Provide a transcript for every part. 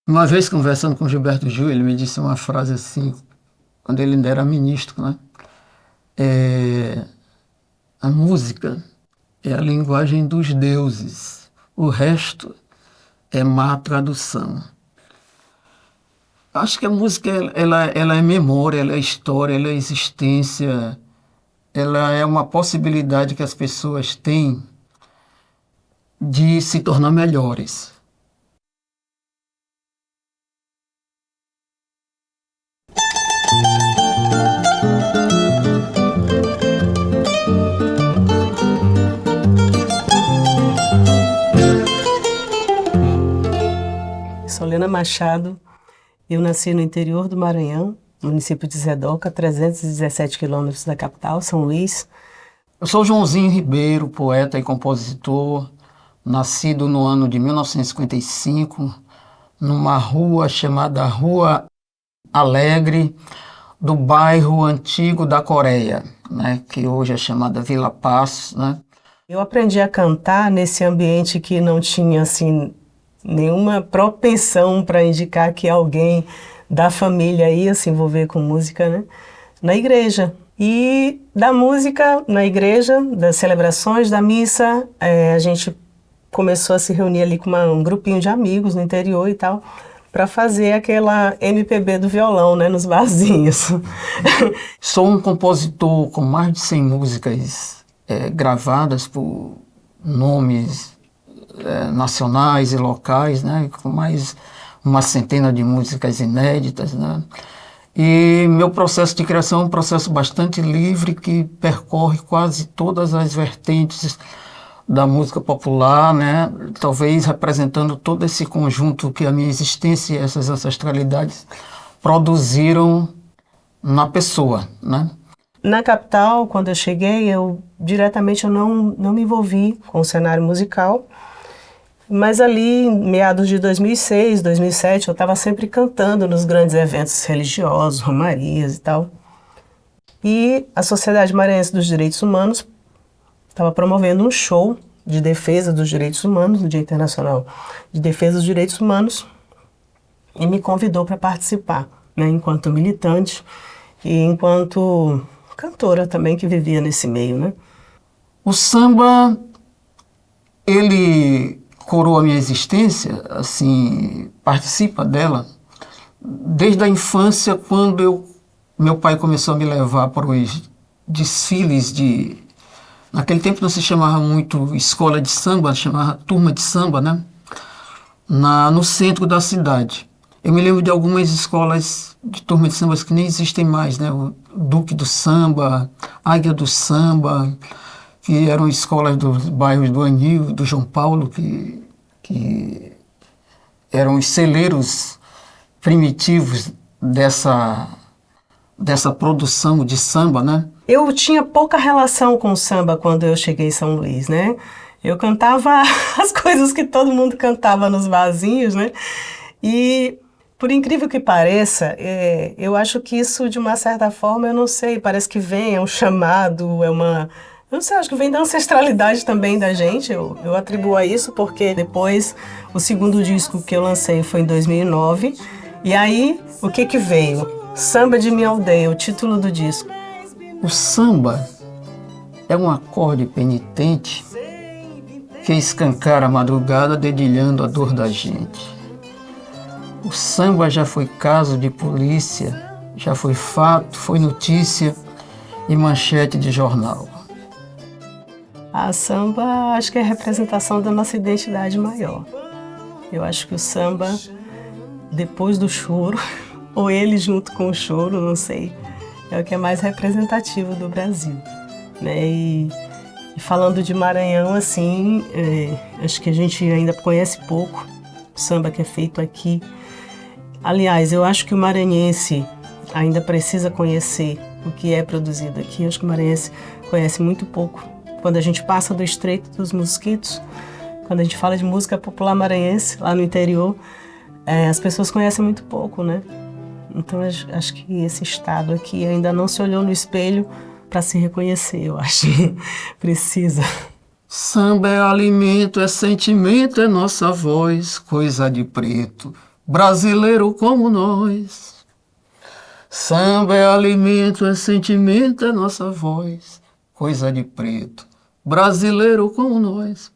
Uma vez conversando com Gilberto Gil, ele me disse uma frase assim, quando ele ainda era ministro, né? É, a música é a linguagem dos deuses, o resto é má tradução. Acho que a música ela é memória, ela é história, ela é existência, ela é uma possibilidade que as pessoas têm de se tornar melhores. Solena Machado, eu nasci no interior do Maranhão, município de Zedoca, 317 quilômetros da capital, São Luís. Eu sou Joãozinho Ribeiro, poeta e compositor, nascido no ano de 1955, numa rua chamada Rua Alegre, do bairro Antigo da Coreia, né, que hoje é chamada Vila Paz, né? Eu aprendi a cantar nesse ambiente que não tinha assim nenhuma propensão para indicar que alguém da família ia se envolver com música, né? Na igreja. E da música na igreja, das celebrações, da missa, a gente começou a se reunir ali com um grupinho de amigos no interior e tal, para fazer aquela MPB do violão, né, nos barzinhos. Sou um compositor com mais de 100 músicas gravadas por nomes nacionais e locais, né, com mais uma centena de músicas inéditas, né? E meu processo de criação é um processo bastante livre que percorre quase todas as vertentes da música popular, né? Talvez representando todo esse conjunto que a minha existência e essas ancestralidades produziram na pessoa, né? Na capital, quando eu cheguei, diretamente eu não me envolvi com o cenário musical, mas ali, em meados de 2006, 2007, eu estava sempre cantando nos grandes eventos religiosos, romarias e tal. E a Sociedade Maranhense dos Direitos Humanos estava promovendo um show de defesa dos direitos humanos, no Dia Internacional de Defesa dos Direitos Humanos, e me convidou para participar, né, enquanto militante e enquanto cantora também que vivia nesse meio, né? O samba, ele coroa a minha existência, assim, participa dela desde a infância, quando meu pai começou a me levar para os desfiles de... Naquele tempo não se chamava muito escola de samba, chamava turma de samba, né? No centro da cidade. Eu me lembro de algumas escolas de turma de sambas que nem existem mais, né? O Duque do Samba, Águia do Samba, que eram escolas dos bairros do Anil, do João Paulo, que eram os celeiros primitivos dessa produção de samba, né? Eu tinha pouca relação com o samba quando eu cheguei em São Luís, né? Eu cantava as coisas que todo mundo cantava nos barzinhos, né? E, por incrível que pareça, eu acho que isso, de uma certa forma, eu não sei, parece que vem, é um chamado, eu não sei, acho que vem da ancestralidade também da gente, eu atribuo a isso, porque depois, o segundo disco que eu lancei foi em 2009, e aí, o que veio? Samba de Minha Aldeia, o título do disco. O samba é um acorde penitente que escancara a madrugada dedilhando a dor da gente. O samba já foi caso de polícia, já foi fato, foi notícia e manchete de jornal. A samba, acho que é a representação da nossa identidade maior. Eu acho que o samba, depois do choro, ou ele junto com o choro, não sei, é o que é mais representativo do Brasil, né? E falando de Maranhão, assim, acho que a gente ainda conhece pouco o samba que é feito aqui. Aliás, eu acho que o maranhense ainda precisa conhecer o que é produzido aqui. Eu acho que o maranhense conhece muito pouco. Quando a gente passa do Estreito dos Mosquitos, quando a gente fala de música popular maranhense, lá no interior, as pessoas conhecem muito pouco, né? Então, acho que esse estado aqui ainda não se olhou no espelho para se reconhecer, eu acho que precisa. Samba é alimento, é sentimento, é nossa voz, coisa de preto. brasileiro como nós. Samba é alimento, é sentimento, é nossa voz. Coisa de preto, brasileiro como nós.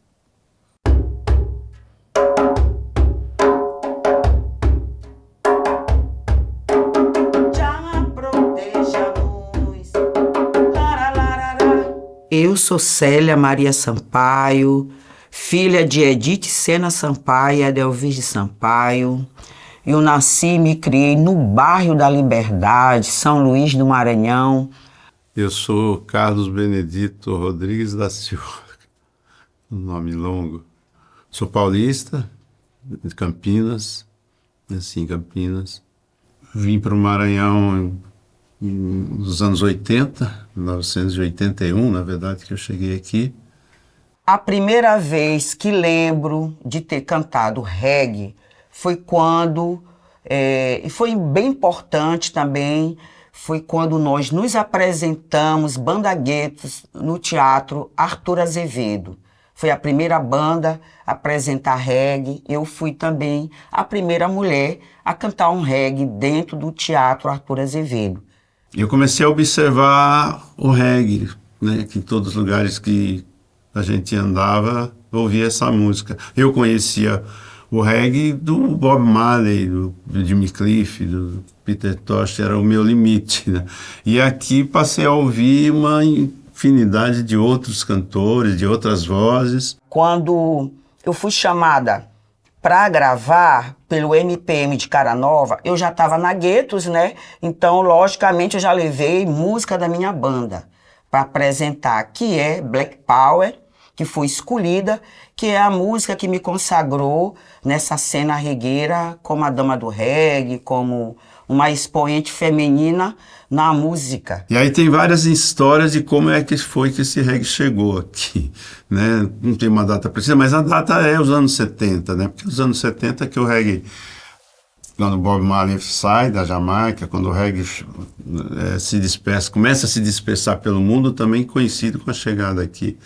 Eu sou Célia Maria Sampaio, filha de Edith Sena Sampaio e Adelvise Sampaio. Eu nasci e me criei no bairro da Liberdade, São Luís do Maranhão. Eu sou Carlos Benedito Rodrigues da Silva, um nome longo. Sou paulista, de Campinas, nasci em Campinas. Vim para o Maranhão nos anos 80, 1981, na verdade, que eu cheguei aqui. A primeira vez que lembro de ter cantado reggae foi quando, e foi bem importante também, foi quando nós nos apresentamos, Banda Guetos, no Teatro Arthur Azevedo. Foi a primeira banda a apresentar reggae. Eu fui também a primeira mulher a cantar um reggae dentro do Teatro Arthur Azevedo. Eu comecei a observar o reggae, né, que em todos os lugares que a gente andava, ouvia essa música. Eu conhecia o reggae do Bob Marley, do Jimmy Cliff, do Peter Tosh, era o meu limite, né? E aqui passei a ouvir uma infinidade de outros cantores, de outras vozes. Quando eu fui chamada para gravar pelo MPM de Cara Nova, eu já estava na Guetos, né? Então, logicamente, eu já levei música da minha banda para apresentar, que é Black Power, que foi escolhida, que é a música que me consagrou nessa cena regueira como a dama do reggae, como uma expoente feminina na música. E aí tem várias histórias de como é que foi que esse reggae chegou aqui, né? Não tem uma data precisa, mas a data é os anos 70, né? Porque os anos 70 que o reggae, quando o Bob Marley sai da Jamaica, quando o reggae se dispersa, começa a se dispersar pelo mundo, também coincide com a chegada aqui,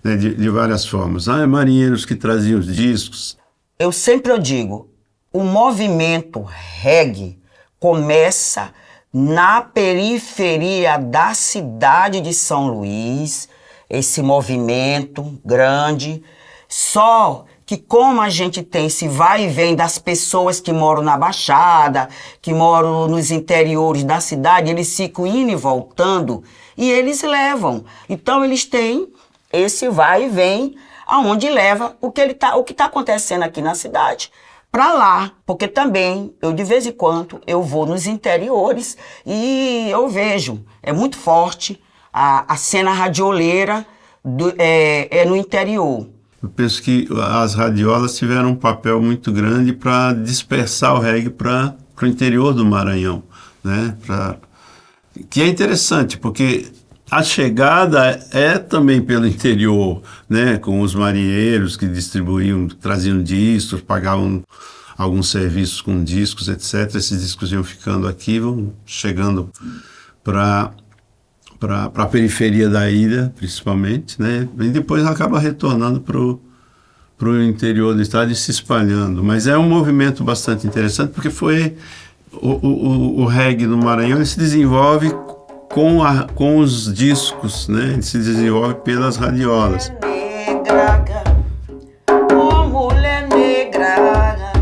né? De várias formas. Marinheiros que traziam os discos. Eu sempre digo, o movimento reggae começa na periferia da cidade de São Luís, esse movimento grande, só que como a gente tem esse vai e vem das pessoas que moram na Baixada, que moram nos interiores da cidade, eles ficam indo e voltando e eles levam. Então eles têm esse vai e vem, aonde leva o que está acontecendo aqui na cidade para lá, porque também eu de vez em quando eu vou nos interiores e eu vejo, é muito forte a cena radioleira no interior. Eu penso que as radiolas tiveram um papel muito grande para dispersar o reggae para o interior do Maranhão, né? Que é interessante, porque a chegada é também pelo interior, né? Com os marinheiros que distribuíam, traziam discos, pagavam alguns serviços com discos, etc. Esses discos iam ficando aqui, vão chegando para a periferia da ilha, principalmente, né? E depois acaba retornando para o interior do estado e se espalhando. Mas é um movimento bastante interessante, porque foi o reggae no Maranhão, ele se desenvolve com os discos, né? Ele se desenvolve pelas radiolas. Mulher negra,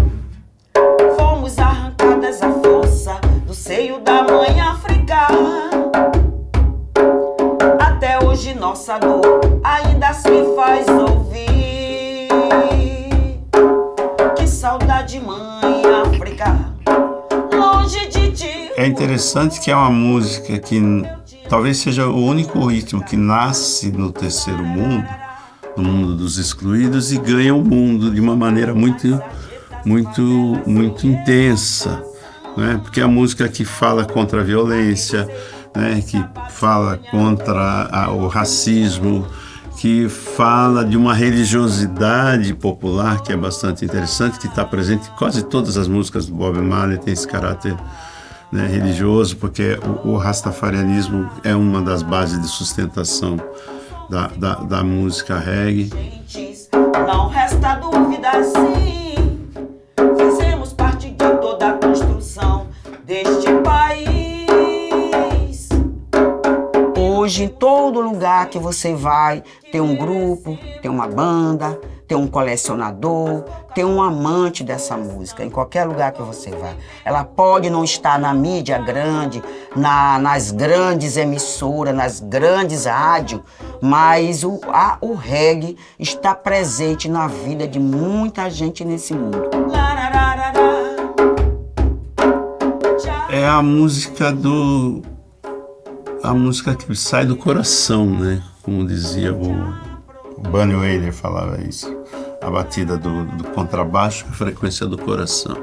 fomos arrancadas à força do seio da mãe África. Até hoje nossa dor ainda se faz ouvir. Que saudade, mãe África, longe de ti. É interessante que é uma música que talvez seja o único ritmo que nasce no terceiro mundo, no mundo dos excluídos, e ganha o mundo de uma maneira muito, muito, muito intensa, né? Porque é a música que fala contra a violência, né? Que fala contra o racismo, que fala de uma religiosidade popular que é bastante interessante, que está presente em quase todas as músicas do Bob Marley, tem esse caráter, né, religioso, porque o rastafarianismo é uma das bases de sustentação da música reggae. Não resta dúvida, sim, fizemos parte de hoje, em todo lugar que você vai, tem um grupo, tem uma banda, tem um colecionador, tem um amante dessa música, em qualquer lugar que você vá. Ela pode não estar na mídia grande, nas grandes emissoras, nas grandes rádios, mas o reggae está presente na vida de muita gente nesse mundo. É a música que sai do coração, né? Como dizia o Bunny Wailer, falava isso. A batida do contrabaixo, a frequência do coração.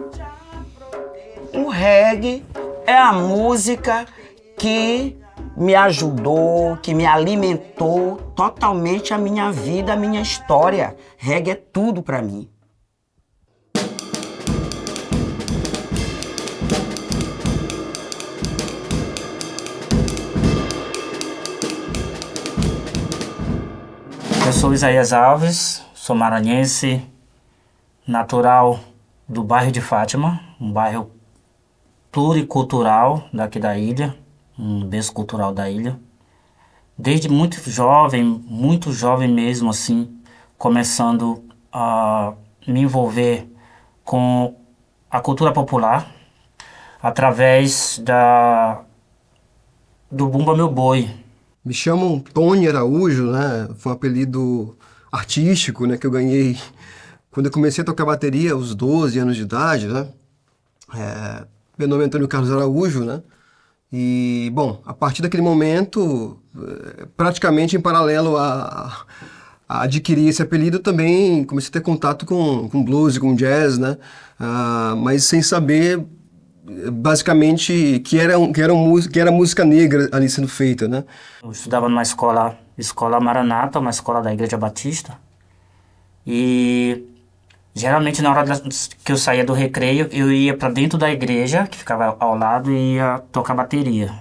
O reggae é a música que me ajudou, que me alimentou totalmente a minha vida, a minha história. Reggae é tudo para mim. Eu sou Isaías Alves, sou maranhense, natural do bairro de Fátima, um bairro pluricultural daqui da ilha, um berço cultural da ilha. Desde muito jovem mesmo, assim, começando a me envolver com a cultura popular através do Bumba Meu Boi. Me chamam Tony Araújo, né? Foi um apelido artístico, né, que eu ganhei quando eu comecei a tocar bateria aos 12 anos de idade, né? Meu nome é Antônio Carlos Araújo, né? E, bom, a partir daquele momento, praticamente em paralelo a adquirir esse apelido, também comecei a ter contato com blues e com jazz, né? Mas sem saber basicamente que era música negra ali sendo feita, né? Eu estudava numa escola Maranata, uma escola da Igreja Batista, e geralmente na hora que eu saía do recreio, eu ia para dentro da igreja, que ficava ao lado, e ia tocar bateria,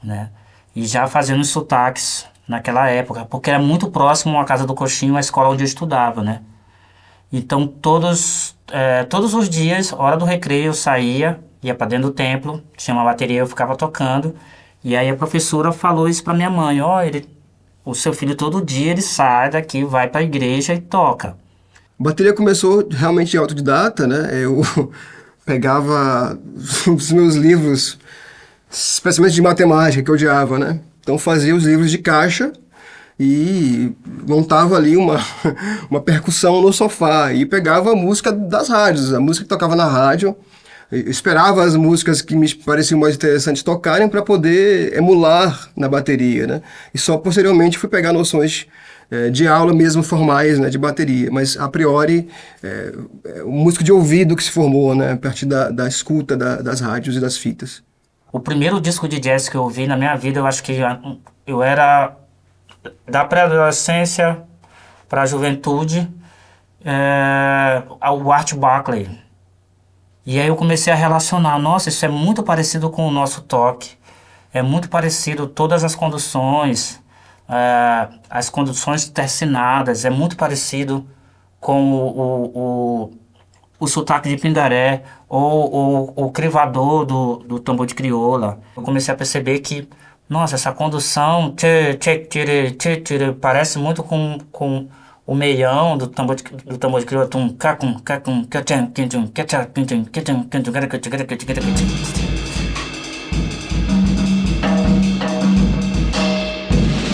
né? E já fazendo os sotaques naquela época, porque era muito próximo à Casa do Coxinho, a escola onde eu estudava, né? Então todos os dias, hora do recreio, eu saía, ia para dentro do templo, tinha uma bateria, eu ficava tocando, e aí a professora falou isso para minha mãe: o seu filho todo dia ele sai daqui, vai para a igreja e toca. A bateria começou realmente autodidata, né? Eu pegava os meus livros, especialmente de matemática, que eu odiava, né? Então fazia os livros de caixa e montava ali uma percussão no sofá e pegava a música das rádios, a música que tocava na rádio, esperava as músicas que me pareciam mais interessantes tocarem para poder emular na bateria, né? E só posteriormente fui pegar noções de aula mesmo formais, né, de bateria, mas a priori o músico de ouvido que se formou, né, a partir da escuta das rádios e das fitas. O primeiro disco de jazz que eu ouvi na minha vida, eu acho que eu era da pré-adolescência para a juventude, o Art Blakey. E aí eu comecei a relacionar: nossa, isso é muito parecido com o nosso toque, é muito parecido, todas as conduções, as conduções tercinadas, é muito parecido com o sotaque de Pindaré ou o crivador do tambor de crioula. Eu comecei a perceber que, nossa, essa condução parece muito com o meião do tambor de crioula.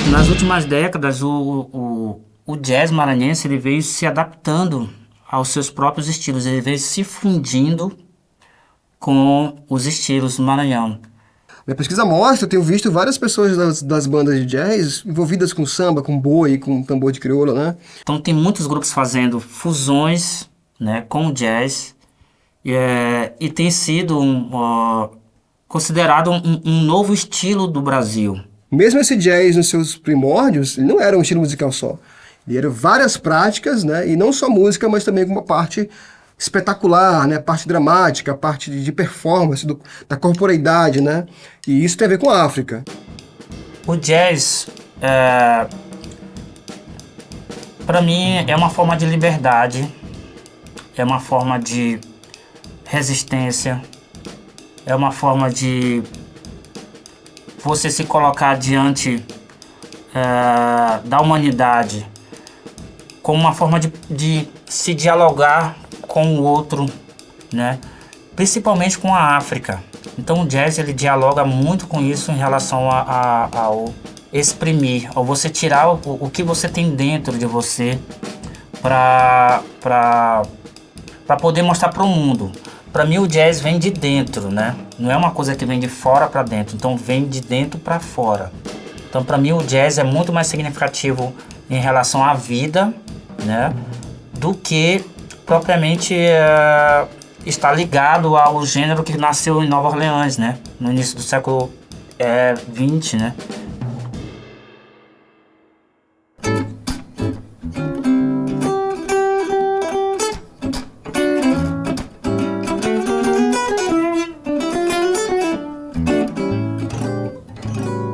Nas últimas décadas, o jazz maranhense ele veio se adaptando aos seus próprios estilos, ele veio se fundindo com os estilos do Maranhão. Minha pesquisa mostra, eu tenho visto várias pessoas das bandas de jazz envolvidas com samba, com boi, com tambor de crioula, né? Então tem muitos grupos fazendo fusões, né, com o jazz, e tem sido considerado um novo estilo do Brasil. Mesmo esse jazz nos seus primórdios, ele não era um estilo musical só. Ele era várias práticas, né? E não só música, mas também com uma parte espetacular, né? Parte dramática, parte de performance, da corporeidade, né? E isso tem a ver com a África. O jazz, para mim, é uma forma de liberdade, é uma forma de resistência, é uma forma de você se colocar diante da humanidade como uma forma de se dialogar com o outro, né? Principalmente com a África. Então o jazz ele dialoga muito com isso em relação ao exprimir, ao você tirar o que você tem dentro de você para poder mostrar para o mundo. Para mim o jazz vem de dentro, né? Não é uma coisa que vem de fora para dentro, então vem de dentro para fora. Então para mim o jazz é muito mais significativo em relação à vida, né? Do que propriamente está ligado ao gênero que nasceu em Nova Orleans, né? No início do século XX, né?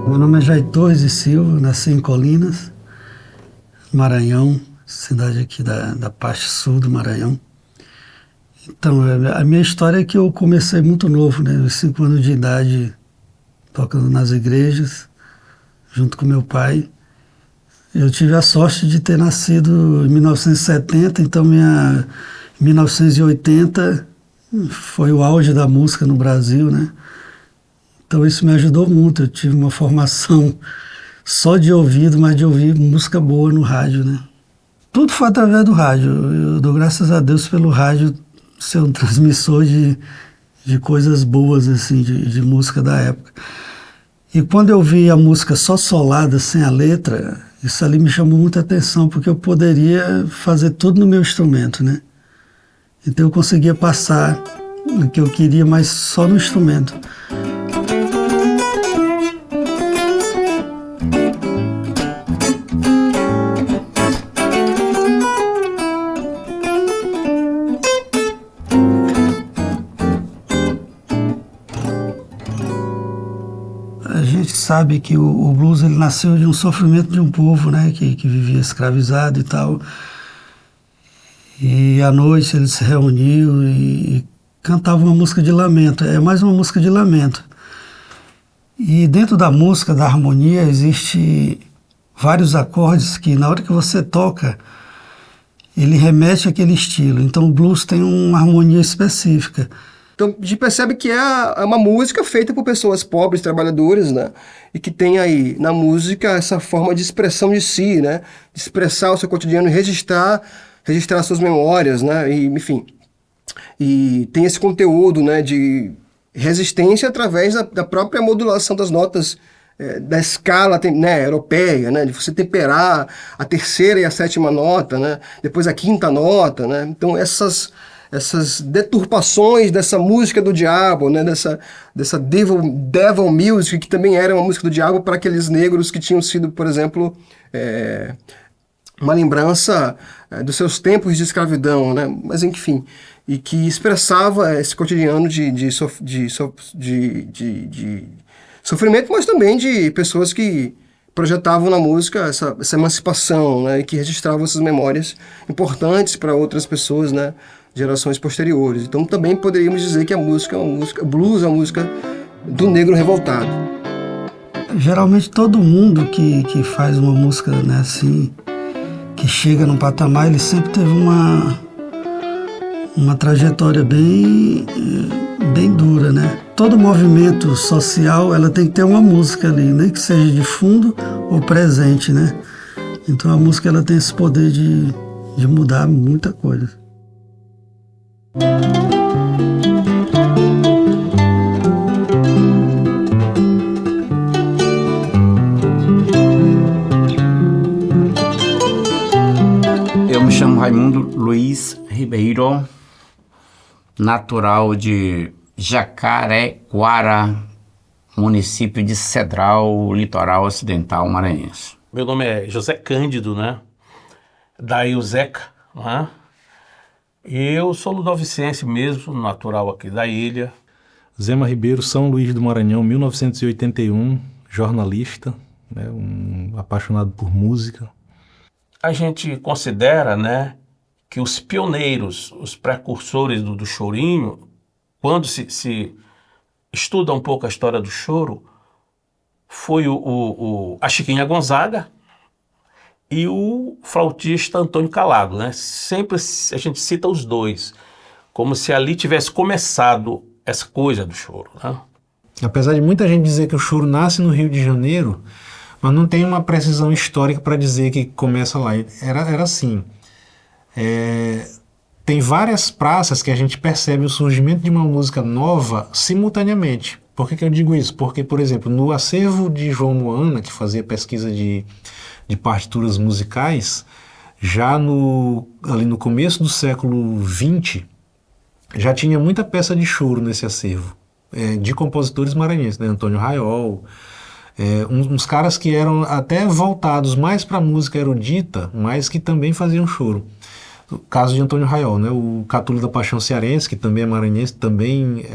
Meu nome é Jair Torres e Silva, nasci em Colinas, Maranhão, cidade aqui da parte sul do Maranhão. Então, a minha história é que eu comecei muito novo, né? Aos 5 anos de idade, tocando nas igrejas, junto com meu pai. Eu tive a sorte de ter nascido em 1970, então 1980 foi o auge da música no Brasil, né? Então isso me ajudou muito, eu tive uma formação só de ouvido, mas de ouvir música boa no rádio, né? Tudo foi através do rádio, eu dou graças a Deus pelo rádio ser um transmissor de coisas boas, assim, de música da época. E quando eu vi a música só solada, sem a letra, isso ali me chamou muita atenção, porque eu poderia fazer tudo no meu instrumento, né? Então eu conseguia passar o que eu queria, mas só no instrumento. A gente sabe que o blues ele nasceu de um sofrimento de um povo, né, que vivia escravizado e tal. E à noite eles se reuniam e cantavam uma música de lamento. É mais uma música de lamento. E dentro da música, da harmonia, existe vários acordes que na hora que você toca, ele remete àquele estilo. Então o blues tem uma harmonia específica. Então a gente percebe que é uma música feita por pessoas pobres, trabalhadoras, né? E que tem aí na música essa forma de expressão de si, né? De expressar o seu cotidiano e registrar suas memórias, né? E, enfim, e tem esse conteúdo, né, de resistência através da própria modulação das notas da escala, né, europeia, né? De você temperar a terceira e a sétima nota, né? Depois a quinta nota, né? Então essas deturpações dessa música do diabo, né, dessa devil music, que também era uma música do diabo para aqueles negros que tinham sido, por exemplo, uma lembrança dos seus tempos de escravidão, né, mas enfim, e que expressava esse cotidiano de sofrimento, mas também de pessoas que projetavam na música essa emancipação, né, e que registravam essas memórias importantes para outras pessoas, né, gerações posteriores. Então também poderíamos dizer que a música é uma música, blues é uma música do negro revoltado. Geralmente todo mundo que faz uma música, né, assim, que chega num patamar, ele sempre teve uma trajetória bem dura, né? Todo movimento social, ela tem que ter uma música ali, nem que seja de fundo ou presente, né? Então a música ela tem esse poder de mudar muita coisa. Eu me chamo Raimundo Luiz Ribeiro, natural de Jacarequara, município de Cedral, litoral ocidental maranhense. Meu nome é José Cândido, né? Daí o Zeca, né? Eu sou ludovicense mesmo, natural aqui da ilha. Zema Ribeiro, São Luís do Maranhão, 1981, jornalista, né, um apaixonado por música. A gente considera, né, que os pioneiros, os precursores do chorinho, quando se estuda um pouco a história do choro, foi a Chiquinha Gonzaga e o flautista Antônio Calado, né? Sempre a gente cita os dois, como se ali tivesse começado essa coisa do choro, né? Apesar de muita gente dizer que o choro nasce no Rio de Janeiro, mas não tem uma precisão histórica para dizer que começa lá. Era assim. Tem várias praças que a gente percebe o surgimento de uma música nova simultaneamente. Por que eu digo isso? Porque, por exemplo, no acervo de João Moana, que fazia pesquisa de partituras musicais, já ali no começo do século XX, já tinha muita peça de choro nesse acervo, de compositores maranhenses, né? Antônio Raiol, uns caras que eram até voltados mais para a música erudita, mas que também faziam choro. O caso de Antônio Raiol, né? O Catulo da Paixão Cearense, que também é maranhense, também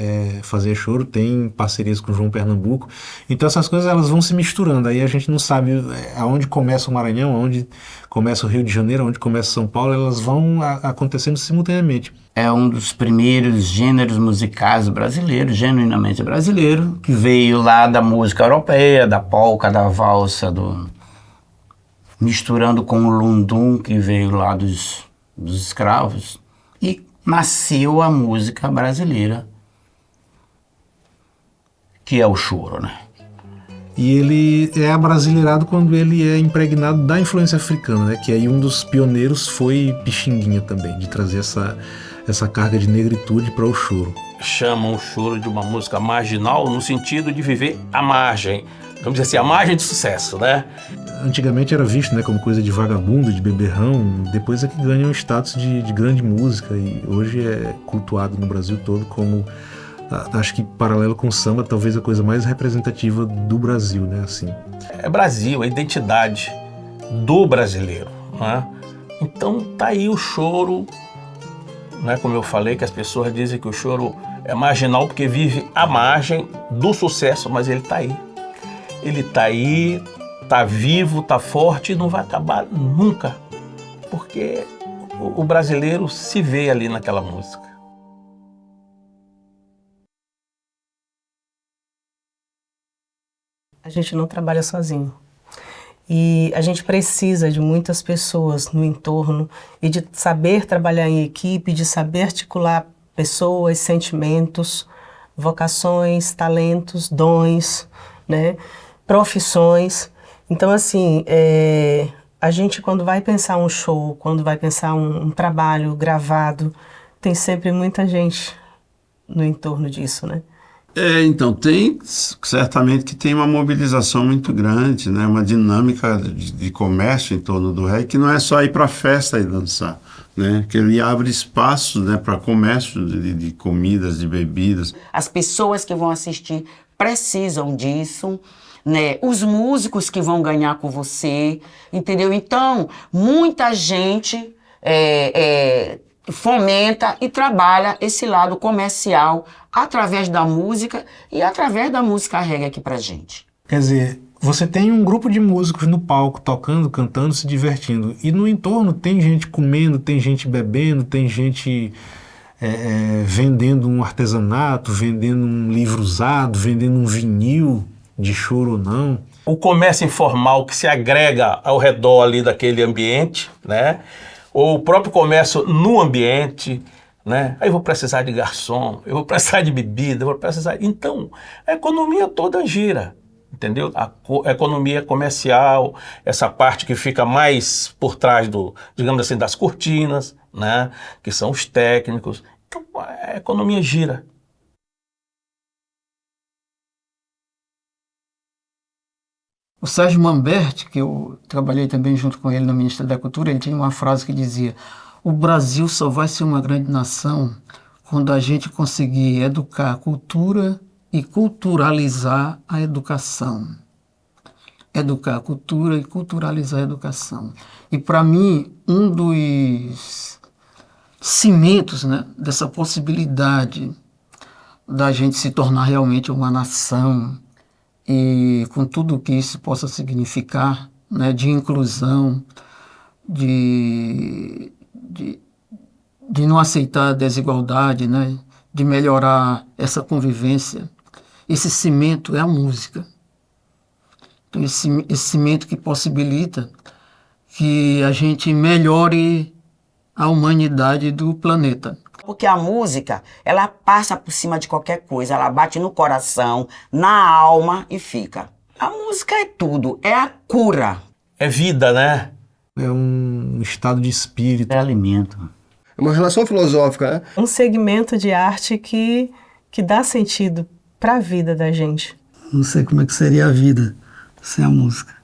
fazia choro, tem parcerias com o João Pernambuco. Então essas coisas elas vão se misturando, aí a gente não sabe aonde começa o Maranhão, aonde começa o Rio de Janeiro, aonde começa São Paulo, elas vão acontecendo simultaneamente. É um dos primeiros gêneros musicais brasileiros, genuinamente brasileiro, que veio lá da música europeia, da polca, da valsa, misturando com o lundum, que veio lá dos escravos, e nasceu a música brasileira, que é o choro, né? E ele é abrasileirado quando ele é impregnado da influência africana, né? Que aí um dos pioneiros foi Pixinguinha também, de trazer essa carga de negritude para o choro. Chamam o choro de uma música marginal no sentido de viver à margem, vamos dizer assim, à margem de sucesso, né? Antigamente era visto, né, como coisa de vagabundo, de beberrão, depois é que ganha um status de grande música e hoje é cultuado no Brasil todo como, acho que paralelo com o samba, talvez a coisa mais representativa do Brasil, né, assim. É Brasil, a identidade do brasileiro, né? Então tá aí o choro, né, como eu falei, que as pessoas dizem que o choro é marginal porque vive à margem do sucesso, mas ele tá aí. Ele tá aí, tá vivo, tá forte e não vai acabar nunca, porque o brasileiro se vê ali naquela música. A gente não trabalha sozinho. E a gente precisa de muitas pessoas no entorno e de saber trabalhar em equipe, de saber articular pessoas, sentimentos, vocações, talentos, dons, né? Profissões. Então, assim, a gente quando vai pensar um show, quando vai pensar um trabalho gravado, tem sempre muita gente no entorno disso, né? Então, tem certamente que tem uma mobilização muito grande, né? Uma dinâmica de comércio em torno do reggae, que não é só ir para a festa e dançar, né? Que ele abre espaços, né, para comércio de comidas, de bebidas. As pessoas que vão assistir precisam disso, né? Os músicos que vão ganhar com você, entendeu? Então, muita gente fomenta e trabalha esse lado comercial através da música e através da música reggae aqui pra gente. Quer dizer, você tem um grupo de músicos no palco tocando, cantando, se divertindo, e no entorno tem gente comendo, tem gente bebendo, tem gente vendendo um artesanato, vendendo um livro usado, vendendo um vinil de choro ou não. O comércio informal que se agrega ao redor ali daquele ambiente, né? Ou o próprio comércio no ambiente, né? Aí eu vou precisar de garçom, eu vou precisar de bebida, eu vou precisar... Então, a economia toda gira, entendeu? A economia comercial, essa parte que fica mais por trás digamos assim, das cortinas, né? Que são os técnicos. Então, a economia gira. O Sérgio Manberti, que eu trabalhei também junto com ele no Ministério da Cultura, ele tinha uma frase que dizia: o Brasil só vai ser uma grande nação quando a gente conseguir educar a cultura e culturalizar a educação. Educar a cultura e culturalizar a educação. E para mim, um dos cimentos, né, dessa possibilidade da gente se tornar realmente uma nação, e com tudo o que isso possa significar, né, de inclusão, de não aceitar a desigualdade, né, de melhorar essa convivência, esse cimento é a música. esse cimento que possibilita que a gente melhore a humanidade do planeta. Porque a música, ela passa por cima de qualquer coisa, ela bate no coração, na alma e fica. A música é tudo, é a cura. É vida, né? É um estado de espírito. É alimento. É uma relação filosófica, né? Um segmento de arte que dá sentido para a vida da gente. Não sei como é que seria a vida sem a música.